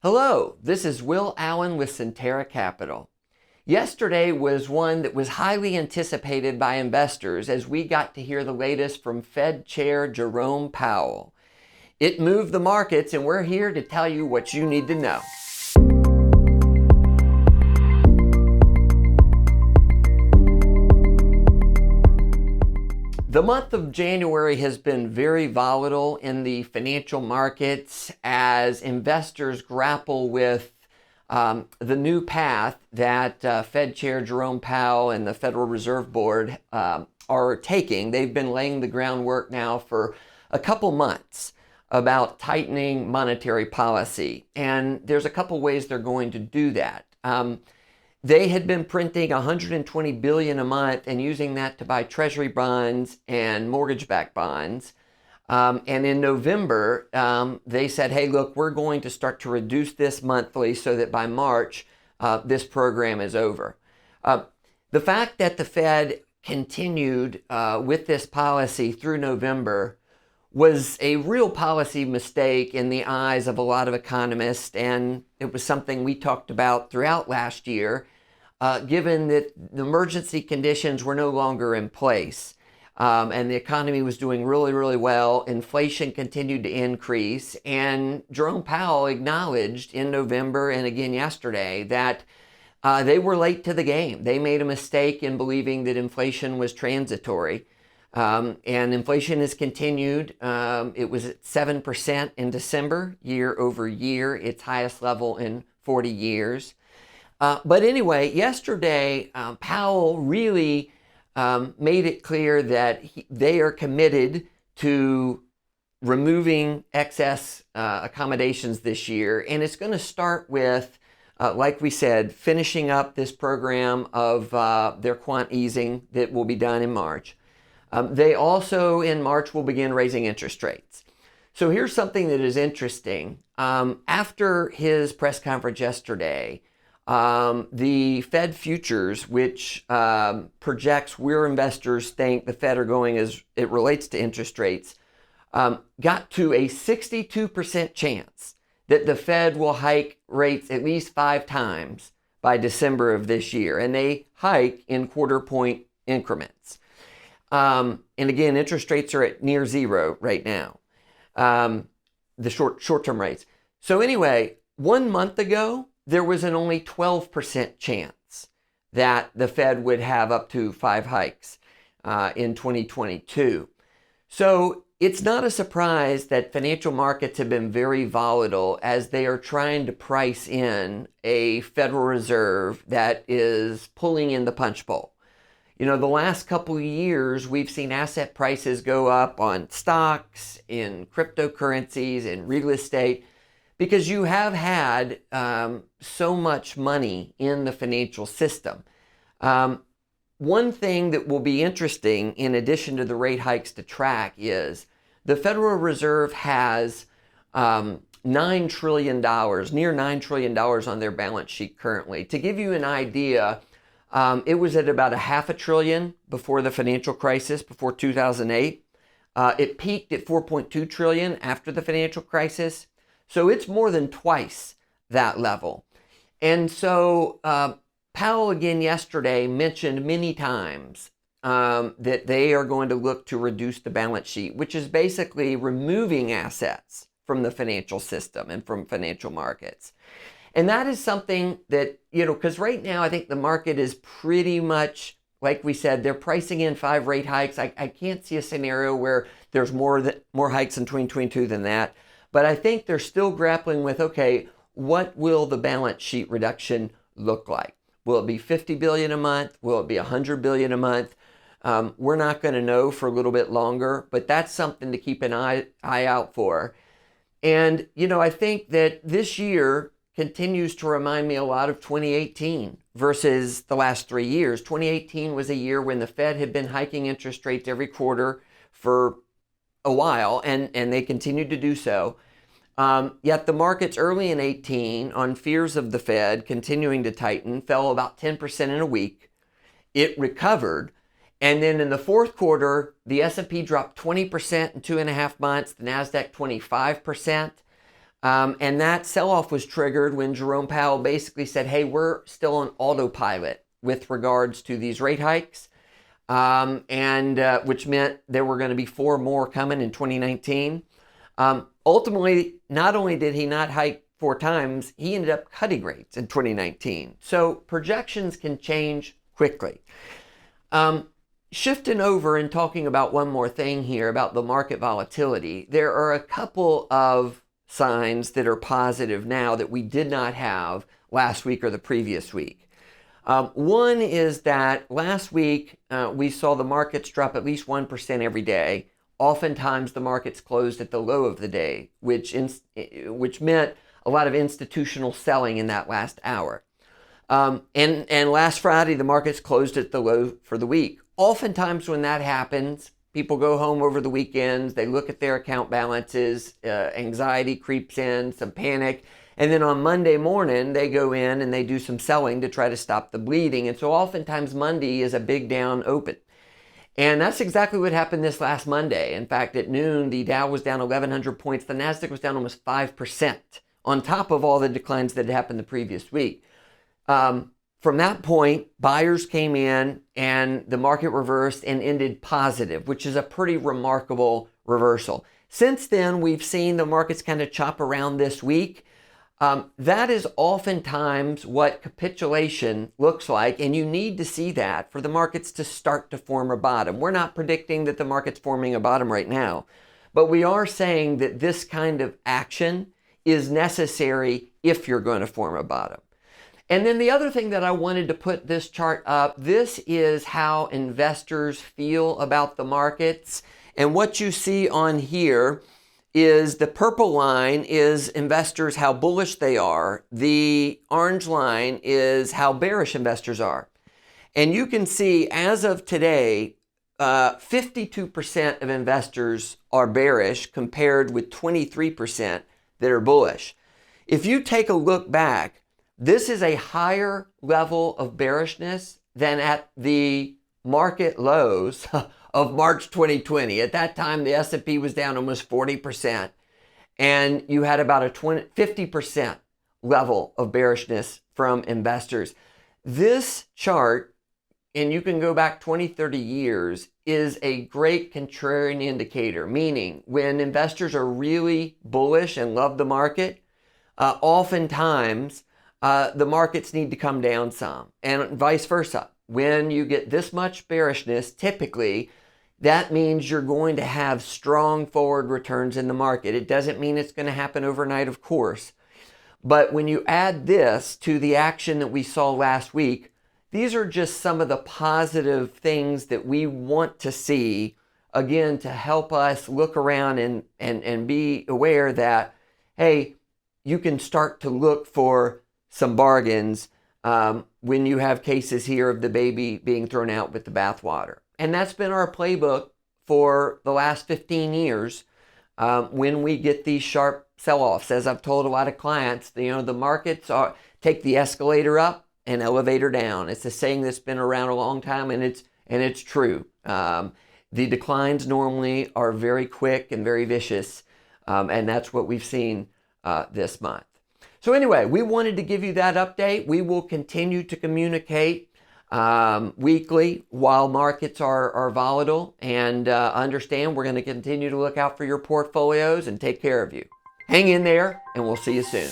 Hello, this is Will Allen with Centera Capital. Yesterday was one that was highly anticipated by investors as we got to hear the latest from Fed Chair Jerome Powell. It moved the markets, and we're here to tell you what you need to know. The month of January has been very volatile in the financial markets as investors grapple with the new path that Fed Chair Jerome Powell and the Federal Reserve Board are taking. They've been laying the groundwork now for a couple months about tightening monetary policy. And there's a couple ways they're going to do that. They had been printing $120 billion a month and using that to buy treasury bonds and mortgage-backed bonds. And in November, they said, hey, look, we're going to start to reduce this monthly so that by March, this program is over. The fact that the Fed continued with this policy through November was a real policy mistake in the eyes of a lot of economists, and it was something we talked about throughout last year, given that the emergency conditions were no longer in place, and the economy was doing really, really well. Inflation continued to increase, and Jerome Powell acknowledged in November and again yesterday that they were late to the game. They made a mistake in believing that inflation was transitory. And inflation has continued. It was at 7% in December, year over year, its highest level in 40 years. But anyway, yesterday, Powell really made it clear that they are committed to removing excess accommodations this year. And it's going to start with, like we said, finishing up this program of their quant easing that will be done in March. They also, in March, will begin raising interest rates. So here's something that is interesting. After his press conference yesterday, the Fed futures, which projects where investors think the Fed are going as it relates to interest rates, got to a 62% chance that the Fed will hike rates at least 5 times by December of this year. And they hike in quarter point increments. And again, interest rates are at near zero right now, the short-term rates. So anyway, 1 month ago, there was an only 12% chance that the Fed would have up to 5 hikes in 2022. So it's not a surprise that financial markets have been very volatile as they are trying to price in a Federal Reserve that is pulling in the punch bowl. You know, the last couple of years, we've seen asset prices go up on stocks, in cryptocurrencies, in real estate, because you have had so much money in the financial system. One thing that will be interesting, in addition to the rate hikes to track, is the Federal Reserve has $9 trillion, near $9 trillion on their balance sheet currently. To give you an idea, it was at about $500 billion before the financial crisis, before 2008. It peaked at $4.2 trillion after the financial crisis. So it's more than twice that level. And so Powell again yesterday mentioned many times that they are going to look to reduce the balance sheet, which is basically removing assets from the financial system and from financial markets. And that is something that, you know, because right now I think the market is pretty much, like we said, they're pricing in 5 rate hikes. I can't see a scenario where there's more hikes in 2022 than that. But I think they're still grappling with, okay, what will the balance sheet reduction look like? Will it be $50 billion a month? Will it be $100 billion a month? We're not going to know for a little bit longer, but that's something to keep an eye out for. And, you know, I think that this year continues to remind me a lot of 2018 versus the last 3 years. 2018 was a year when the Fed had been hiking interest rates every quarter for a while, and they continued to do so. Yet the markets early in 18, on fears of the Fed continuing to tighten, fell about 10% in a week. It recovered. And then in the fourth quarter, the S&P dropped 20% in 2.5 months, the NASDAQ 25%. And that sell-off was triggered when Jerome Powell basically said, hey, we're still on autopilot with regards to these rate hikes, which meant there were going to be 4 more coming in 2019. Ultimately, not only did he not hike 4 times, he ended up cutting rates in 2019. So projections can change quickly. Shifting over and talking about one more thing here about the market volatility, there are a couple of signs that are positive now that we did not have last week or the previous week. One is that last week we saw the markets drop at least 1% every day. Oftentimes the markets closed at the low of the day, which meant a lot of institutional selling in that last hour. And last Friday the markets closed at the low for the week. Oftentimes when that happens, people go home over the weekends, they look at their account balances, anxiety creeps in, some panic, and then on Monday morning, they go in and they do some selling to try to stop the bleeding. And so oftentimes Monday is a big down open. And that's exactly what happened this last Monday. In fact, at noon, the Dow was down 1,100 points. The Nasdaq was down almost 5% on top of all the declines that had happened the previous week. From that point, buyers came in and the market reversed and ended positive, which is a pretty remarkable reversal. Since then, we've seen the markets kind of chop around this week. That is oftentimes what capitulation looks like, and you need to see that for the markets to start to form a bottom. We're not predicting that the market's forming a bottom right now, but we are saying that this kind of action is necessary if you're going to form a bottom. And then the other thing that I wanted to put this chart up, this is how investors feel about the markets. And what you see on here is the purple line is investors, how bullish they are. The orange line is how bearish investors are. And you can see as of today, 52% of investors are bearish compared with 23% that are bullish. If you take a look back, this is a higher level of bearishness than at the market lows of March 2020. At that time, the S&P was down almost 40%, and you had about a 50% level of bearishness from investors. This chart, and you can go back 20, 30 years, is a great contrarian indicator, meaning when investors are really bullish and love the market, oftentimes the markets need to come down some, and vice versa. When you get this much bearishness, typically, that means you're going to have strong forward returns in the market. It doesn't mean it's going to happen overnight, of course. But when you add this to the action that we saw last week, these are just some of the positive things that we want to see, again, to help us look around and be aware that, hey, you can start to look for some bargains when you have cases here of the baby being thrown out with the bathwater. And that's been our playbook for the last 15 years when we get these sharp sell-offs. As I've told a lot of clients, the markets take the escalator up and elevator down. It's a saying that's been around a long time, and it's true. The declines normally are very quick and very vicious, and that's what we've seen this month. So anyway, we wanted to give you that update. We will continue to communicate weekly while markets are volatile, and understand we're going to continue to look out for your portfolios and take care of you. Hang in there, and we'll see you soon.